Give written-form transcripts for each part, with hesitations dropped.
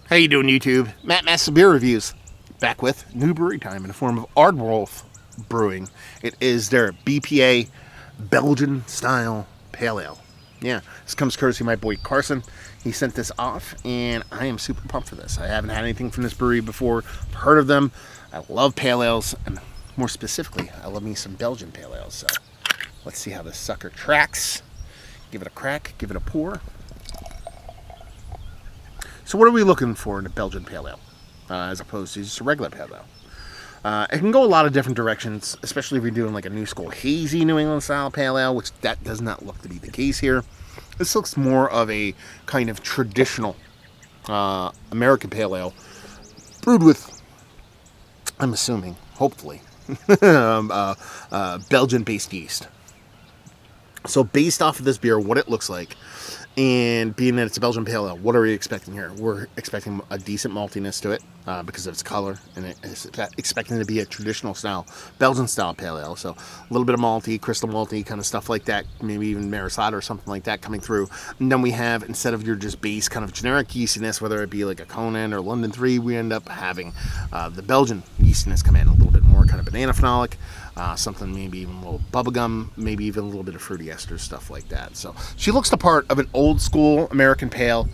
How you doing, YouTube? Matt Master Beer Reviews. Back with new brewery time in the form of Aardwolf Brewing. It is their BPA Belgian style pale ale. Yeah, this comes courtesy of my boy Carson. He sent this off, and I am super pumped for this. I haven't had anything from this brewery before. I've heard of them. I love pale ales, and more specifically, I love me some Belgian pale ales. So let's see how this sucker tracks. Give it a crack, give it a pour. So what are we looking for in a Belgian pale ale, as opposed to just a regular pale ale? It can go a lot of different directions, especially if you're doing like a new school hazy New England style pale ale, which that does not look to be the case here. This looks more of a kind of traditional American pale ale, brewed with, I'm assuming, hopefully, Belgian-based yeast. So based off of this beer, what it looks like, and being that it's a Belgian pale ale, what are we expecting here? We're expecting a decent maltiness to it because of its color, and it's expecting to be a traditional style, Belgian style pale ale. So a little bit of malty, crystal malty kind of stuff like that, maybe even marisada or something like that coming through. And then we have, instead of your just base kind of generic yeastiness, whether it be like a Conan or London 3, we end up having the Belgian yeastiness come in, a little bit more kind of banana phenolic. Something maybe even a little bubblegum, maybe even a little bit of fruity esters, stuff like that. So she looks the part of an old school American pale.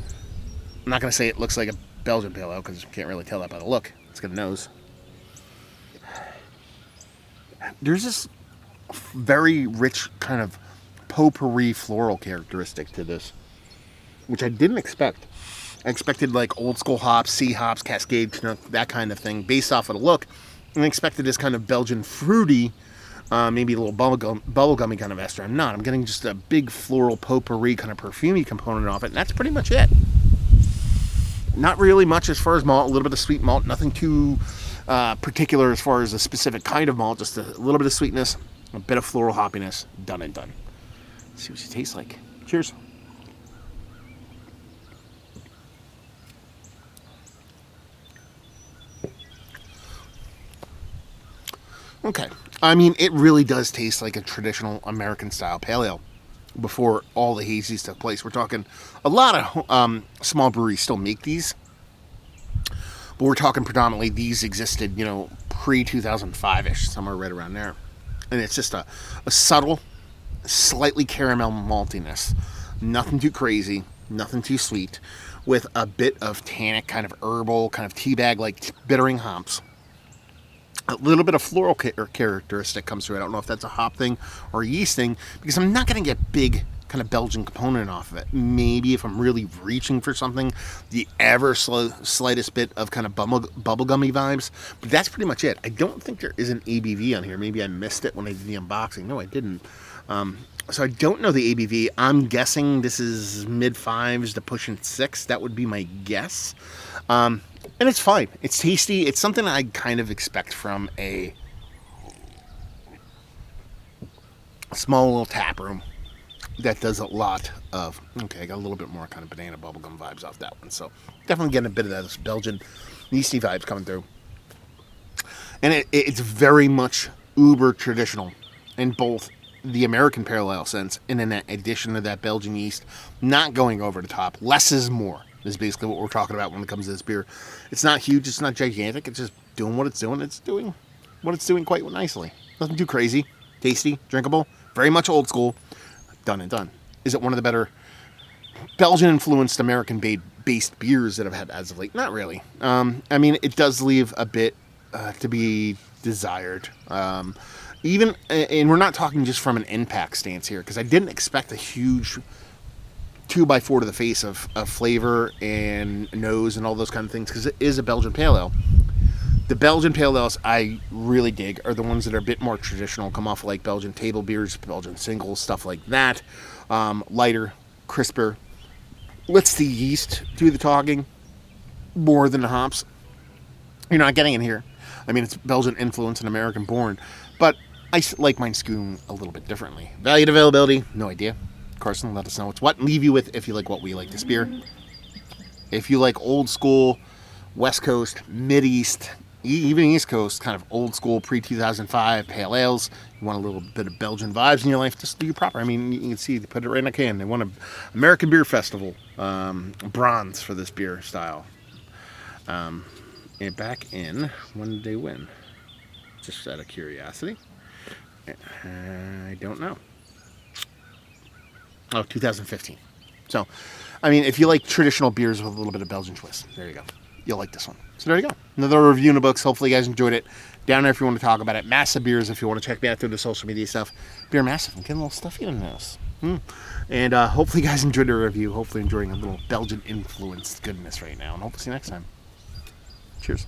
I'm not going to say it looks like a Belgian pale ale because you can't really tell that by the look. It's got a nose. There's this very rich kind of potpourri floral characteristic to this, which I didn't expect. I expected like old school hops, sea hops, Cascade, Chinook, that kind of thing based off of the look. And I expected this kind of Belgian fruity, maybe a little bubblegummy kind of ester. I'm not. I'm getting just a big floral potpourri kind of perfumey component off it, and that's pretty much it. Not really much as far as malt, a little bit of sweet malt, nothing too particular as far as a specific kind of malt, just a little bit of sweetness, a bit of floral hoppiness, done and done. Let's see what it tastes like. Cheers. Okay, I mean, it really does taste like a traditional American-style pale ale before all the hazies took place. We're talking a lot of small breweries still make these, but we're talking predominantly these existed, pre-2005-ish, somewhere right around there. And it's just a subtle, slightly caramel maltiness. Nothing too crazy, nothing too sweet, with a bit of tannic, kind of herbal, kind of teabag-like bittering hops. A little bit of floral characteristic comes through. I don't know if that's a hop thing or a yeast thing, because I'm not going to get big kind of Belgian component off of it. Maybe if I'm really reaching for something, the ever slightest bit of kind of bubblegummy vibes. But that's pretty much it. I don't think there is an ABV on here. Maybe I missed it when I did the unboxing. No, I didn't. So I don't know the ABV. I'm guessing this is mid-5s to pushing 6. That would be my guess. And it's fine. It's tasty. It's something I kind of expect from a small little tap room that does a lot of... Okay, I got a little bit more kind of banana bubblegum vibes off that one. So definitely getting a bit of those Belgian yeasty vibes coming through. And it's very much uber traditional in both the American parallel sense and in that addition to that Belgian yeast, not going over the top. Less is more is basically what we're talking about when it comes to this beer. It's not huge, it's not gigantic, it's just doing what it's doing. It's doing what it's doing quite nicely. Nothing too crazy, tasty, drinkable, very much old school, done and done. Is it one of the better Belgian-influenced American-based beers that I've had as of late? Not really. I mean, it does leave a bit to be desired. Even, and we're not talking just from an impact stance here, because I didn't expect a huge 2x4 to the face of flavor and nose and all those kind of things, because it is a Belgian pale ale. The Belgian pale ales I really dig are the ones that are a bit more traditional, come off of like Belgian table beers, Belgian singles, stuff like that. Lighter, crisper. Lets the yeast do the talking more than the hops. You're not getting it here. I mean, it's Belgian influence and American born, but I like mine skewing a little bit differently. Value to availability, no idea. Carson, let us know what's what, and leave you with if you like what we like this beer. If you like old school, West Coast, Mid-East, even East Coast, kind of old school pre-2005 pale ales, you want a little bit of Belgian vibes in your life, just do your proper. I mean, you can see, they put it right in a can. They won an American Beer Festival bronze for this beer style. And back in, when did they win? Just out of curiosity. I don't know. Oh, 2015. So, I mean, if you like traditional beers with a little bit of Belgian twist, there you go. You'll like this one. So there you go. Another review in the books. Hopefully you guys enjoyed it. Down there if you want to talk about it. Massive Beers if you want to check me out through the social media stuff. Beer Massive. I'm getting a little stuffy in this. And hopefully you guys enjoyed the review. Hopefully enjoying a little Belgian influenced goodness right now. And hopefully see you next time. Cheers.